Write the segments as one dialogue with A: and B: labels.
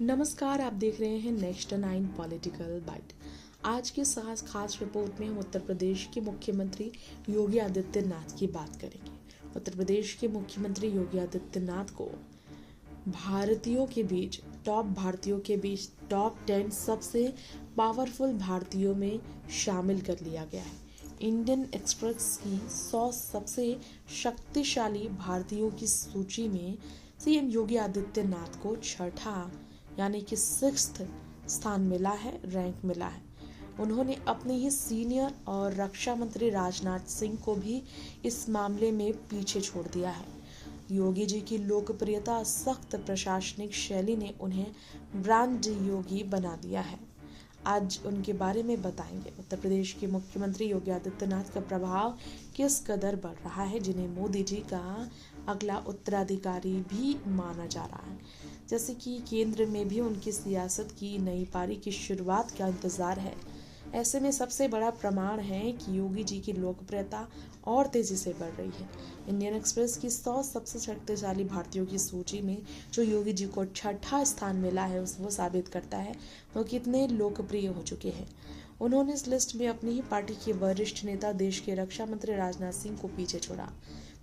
A: नमस्कार, आप देख रहे हैं नेक्स्ट 9 पॉलिटिकल बाइट। आज की खास रिपोर्ट में हम उत्तर प्रदेश के मुख्यमंत्री योगी आदित्यनाथ की बात करेंगे। उत्तर प्रदेश के मुख्यमंत्री योगी आदित्यनाथ को भारतीयों के बीच टॉप 10 सबसे पावरफुल भारतीयों में शामिल कर लिया गया है। इंडियन एक्सप्रेस की 100 सबसे शक्तिशाली भारतीयों की सूची में सीएम योगी आदित्यनाथ को छठा यानी कि 6th स्थान मिला है, रैंक मिला है। उन्होंने अपने ही सीनियर और रक्षा मंत्री राजनाथ सिंह को भी इस मामले में पीछे छोड़ दिया है। योगी जी की लोकप्रियता, सख्त प्रशासनिक शैली ने उन्हें ब्रांड योगी बना दिया है। आज उनके बारे में बताएंगे। उत्तर प्रदेश के मुख्यमंत्री योगी आदित्यनाथ का प्रभाव किस कदर बढ़ रहा है, जिन्हें मोदी जी का अगला उत्तराधिकारी भी माना जा रहा है। जैसे कि केंद्र में भी उनकी सियासत की नई पारी की शुरुआत का इंतजार है। ऐसे में सबसे बड़ा प्रमाण है कि योगी जी की लोकप्रियता और तेजी से बढ़ रही है। इंडियन एक्सप्रेस की 100 सबसे शक्तिशाली भारतीयों की सूची में जो योगी जी को छठा स्थान मिला है, वो साबित करता है वो कितने लोकप्रिय हो चुके हैं। उन्होंने इस लिस्ट में अपनी ही पार्टी के वरिष्ठ नेता, देश के रक्षा मंत्री राजनाथ सिंह को पीछे छोड़ा।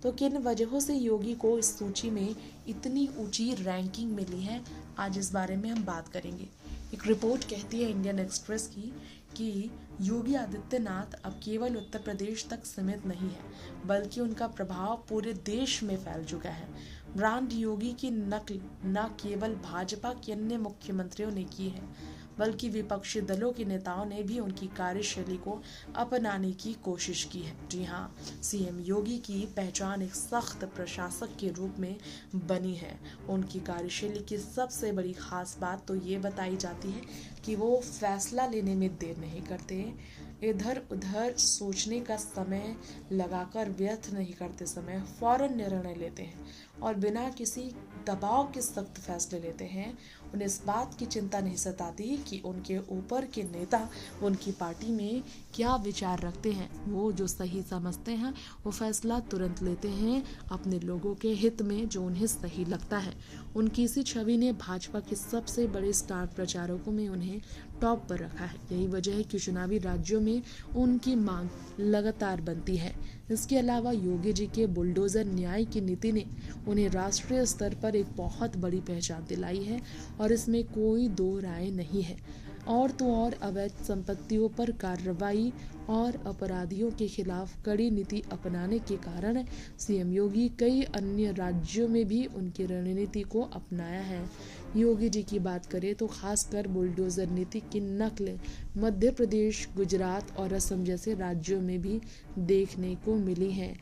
A: तो किन वजहों से योगी को इस सूची में इतनी ऊंची रैंकिंग मिली है, आज इस बारे में हम बात करेंगे। एक रिपोर्ट कहती है इंडियन एक्सप्रेस की कि योगी आदित्यनाथ अब केवल उत्तर प्रदेश तक सीमित नहीं है, बल्कि उनका प्रभाव पूरे देश में फैल चुका है। ब्रांड योगी की नकल न केवल भाजपा के अन्य मुख्यमंत्रियों ने की है, बल्कि विपक्षी दलों के नेताओं ने भी उनकी कार्यशैली को अपनाने की कोशिश की है। जी हाँ, सीएम योगी की पहचान एक सख्त प्रशासक के रूप में बनी है। उनकी कार्यशैली की सबसे बड़ी खास बात तो ये बताई जाती है कि वो फैसला लेने में देर नहीं करते, इधर उधर सोचने का समय लगाकर व्यर्थ नहीं करते, समय फौरन निर्णय लेते हैं और बिना किसी दबाव के सख्त फैसले लेते हैं। उन्हें इस बात की चिंता नहीं सताती कि उनके ऊपर के नेता उनकी पार्टी में क्या विचार रखते हैं। वो जो सही समझते हैं वो फैसला तुरंत लेते हैं अपने लोगों के हित में, जो उन्हें सही लगता है। उनकी इसी छवि ने भाजपा के सबसे बड़े स्टार प्रचारकों में उन्हें टॉप पर रखा है। यही वजह है कि चुनावी राज्यों में उनकी मांग लगातार बनती है। इसके अलावा योगी जी के बुलडोजर न्याय की नीति ने उन्हें राष्ट्रीय स्तर पर एक बहुत बड़ी पहचान दिलाई है और इसमें कोई दो राय नहीं है। और तो और अवैध संपत्तियों पर कार्रवाई और अपराधियों के खिलाफ कड़ी नीति अपनाने के कारण सीएम योगी कई अन्य राज्यों में भी उनकी रणनीति को अपनाया है। योगी जी की बात करें तो खासकर बुलडोजर नीति की नकल मध्य प्रदेश, गुजरात और असम जैसे राज्यों में भी देखने को मिली है।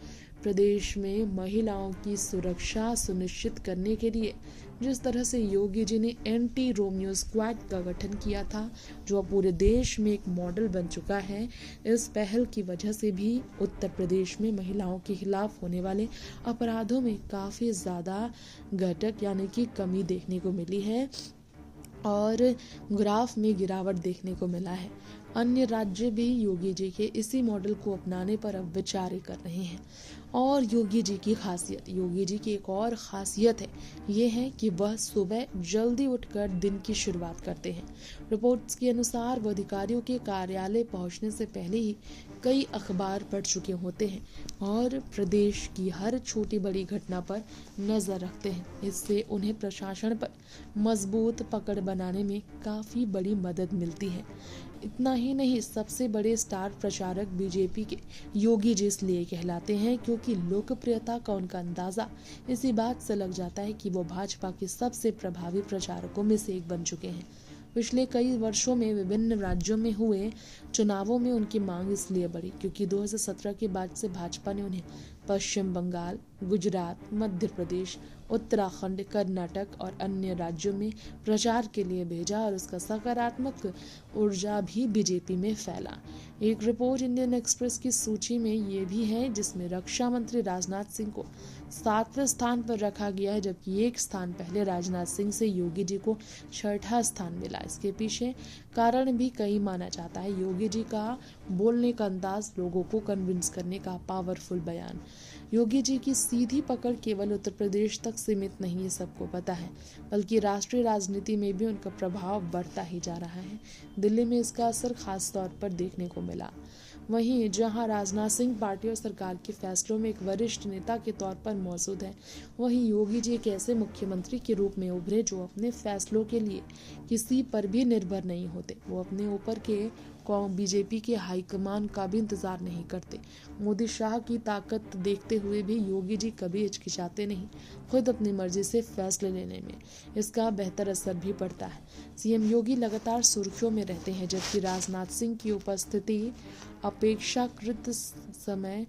A: प्रदेश में महिलाओं की सुरक्षा सुनिश्चित करने के लिए जिस तरह से योगी जी ने एंटी रोमियो स्क्वाड का गठन किया था, जो पूरे देश में एक मॉडल बन चुका है, इस पहल की वजह से भी उत्तर प्रदेश में महिलाओं के खिलाफ होने वाले अपराधों में काफ़ी ज़्यादा घटक यानी कि कमी देखने को मिली है और ग्राफ में गिरावट देखने को मिला है। अन्य राज्य भी योगी जी के इसी मॉडल को अपनाने पर अब विचार कर रहे हैं। और योगी जी की एक और खासियत है, ये है कि वह सुबह जल्दी उठकर दिन की शुरुआत करते हैं। रिपोर्ट्स के अनुसार वह अधिकारियों के कार्यालय पहुंचने से पहले ही कई अखबार पढ़ चुके होते हैं और प्रदेश की हर छोटी बड़ी घटना पर नजर रखते हैं। इससे उन्हें प्रशासन पर मजबूत पकड़ बनाने में काफ़ी बड़ी मदद मिलती है। इतना ही नहीं, सबसे बड़े स्टार प्रचारक बीजेपी के योगी जी इसलिए कहलाते हैं क्योंकि लोकप्रियता का उनका अंदाजा इसी बात से लग जाता है कि वो भाजपा के सबसे प्रभावी प्रचारकों में से एक बन चुके हैं। पिछले कई वर्षों में विभिन्न राज्यों में हुए चुनावों में उनकी मांग इसलिए बढ़ी क्योंकि 2017 के बाद से भाजपा ने उन्हें पश्चिम बंगाल, गुजरात, मध्य प्रदेश, उत्तराखंड, कर्नाटक और अन्य राज्यों में प्रचार के लिए भेजा और उसका सकारात्मक ऊर्जा भी बीजेपी में फैला। एक रिपोर्ट इंडियन एक्सप्रेस की सूची में ये भी है, जिसमें रक्षा मंत्री राजनाथ सिंह को 7वें स्थान पर रखा गया है, जबकि एक स्थान पहले राजनाथ सिंह से योगी जी को छठा स्थान मिला। इसके पीछे कारण भी कई माना जाता है। योगी जी का बोलने का अंदाज, लोगों को कन्विंस करने का पावरफुल बयान, योगी जी की सीधी पकड़ केवल उत्तर प्रदेश तक सीमित नहीं, ये सबको पता है, बल्कि राष्ट्रीय राजनीति में भी उनका प्रभाव बढ़ता ही जा रहा है। दिल्ली में इसका असर खास तौर पर देखने को मिला। वहीं जहां राजनाथ सिंह पार्टी और सरकार के फैसलों में एक वरिष्ठ नेता के तौर पर मौजूद है, वहीं योगी जी एक ऐसे मुख्यमंत्री के रूप में उभरे जो अपने फैसलों के लिए किसी पर भी निर्भर नहीं होते। वो अपने ऊपर के बीजेपी के हाईकमान का भी इंतजार नहीं करते। मोदी शाह की ताकत देखते हुए भी योगी जी कभी हिचकिचाते नहीं, खुद अपनी मर्जी से फैसले लेने में इसका बेहतर असर भी पड़ता है। सीएम योगी लगातार सुर्खियों में रहते हैं, जबकि राजनाथ सिंह की उपस्थिति अपेक्षाकृत समय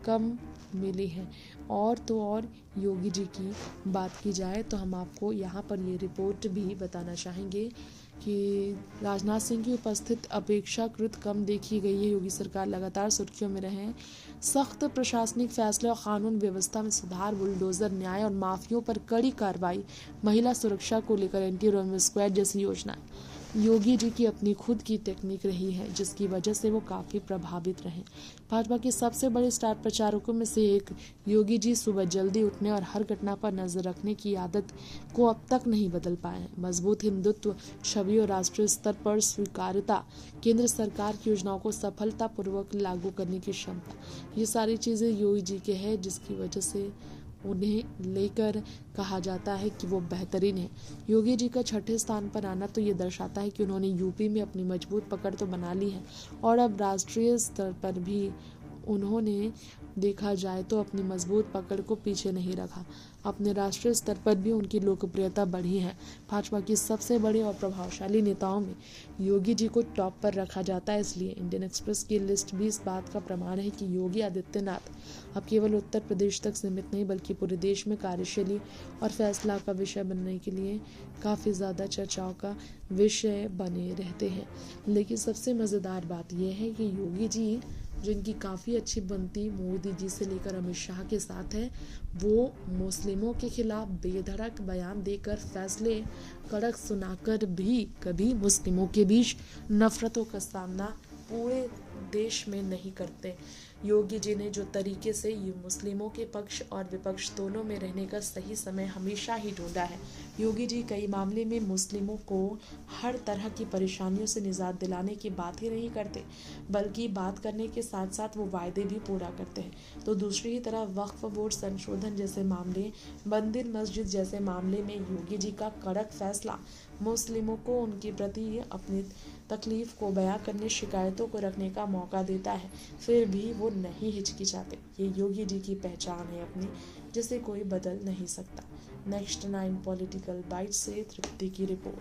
A: कम मिली है। और तो और योगी जी की बात की जाए तो हम आपको यहाँ पर ये रिपोर्ट भी बताना चाहेंगे कि राजनाथ सिंह की उपस्थिति अपेक्षाकृत कम देखी गई है। योगी सरकार लगातार सुर्खियों में रहे। सख्त प्रशासनिक फैसले और कानून व्यवस्था में सुधार, बुलडोजर न्याय और माफियों पर कड़ी कार्रवाई, महिला सुरक्षा को लेकर एंटी रोमियो स्क्वाड जैसी योजनाएं योगी जी की अपनी खुद की टेक्निक रही है, जिसकी वजह से वो काफ़ी प्रभावित रहे। भाजपा के सबसे बड़े स्टार प्रचारकों में से एक योगी जी सुबह जल्दी उठने और हर घटना पर नजर रखने की आदत को अब तक नहीं बदल पाए हैं। मजबूत हिंदुत्व छवि और राष्ट्रीय स्तर पर स्वीकार्यता, केंद्र सरकार की योजनाओं को सफलतापूर्वक लागू करने की क्षमता, ये सारी चीज़ें योगी जी के हैं, जिसकी वजह से उन्हें लेकर कहा जाता है कि वो बेहतरीन है। योगी जी का छठे स्थान पर आना तो ये दर्शाता है कि उन्होंने यूपी में अपनी मजबूत पकड़ तो बना ली है और अब राष्ट्रीय स्तर पर भी उन्होंने देखा जाए तो अपनी मजबूत पकड़ को पीछे नहीं रखा। अपने राष्ट्रीय स्तर पर भी उनकी लोकप्रियता बढ़ी है। भाजपा की सबसे बड़े और प्रभावशाली नेताओं में योगी जी को टॉप पर रखा जाता है। इसलिए इंडियन एक्सप्रेस की लिस्ट भी इस बात का प्रमाण है कि योगी आदित्यनाथ अब केवल उत्तर प्रदेश तक सीमित नहीं, बल्कि पूरे देश में कार्यशैली और फैसला का विषय बनने के लिए काफ़ी ज़्यादा चर्चाओं का विषय बने रहते हैं। लेकिन सबसे मज़ेदार बात यह है कि योगी जी, जिनकी काफ़ी अच्छी बनती मोदी जी से लेकर अमित शाह के साथ है, वो मुस्लिमों के खिलाफ बेधड़क बयान देकर, फैसले कड़क सुनाकर भी कभी मुस्लिमों के बीच नफरतों का सामना पूरे देश में नहीं करते। योगी जी ने जो तरीके से ये मुस्लिमों के पक्ष और विपक्ष दोनों में रहने का सही समय हमेशा ही ढूंढा है। योगी जी कई मामले में मुस्लिमों को हर तरह की परेशानियों से निजात दिलाने की बात ही नहीं करते, बल्कि बात करने के साथ साथ वो वायदे भी पूरा करते हैं। तो दूसरी ही तरफ वक्फ बोर्ड संशोधन जैसे मामले, मंदिर मस्जिद जैसे मामले में योगी जी का कड़क फैसला मुस्लिमों को उनके प्रति अपनी तकलीफ को बयां करने, शिकायतों को रखने का मौका देता है। फिर भी वो नहीं हिचकिचाते। ये योगी जी की पहचान है अपनी, जिसे कोई बदल नहीं सकता। नेक्स्ट 9 पॉलिटिकल बाइट से तृप्ति की रिपोर्ट।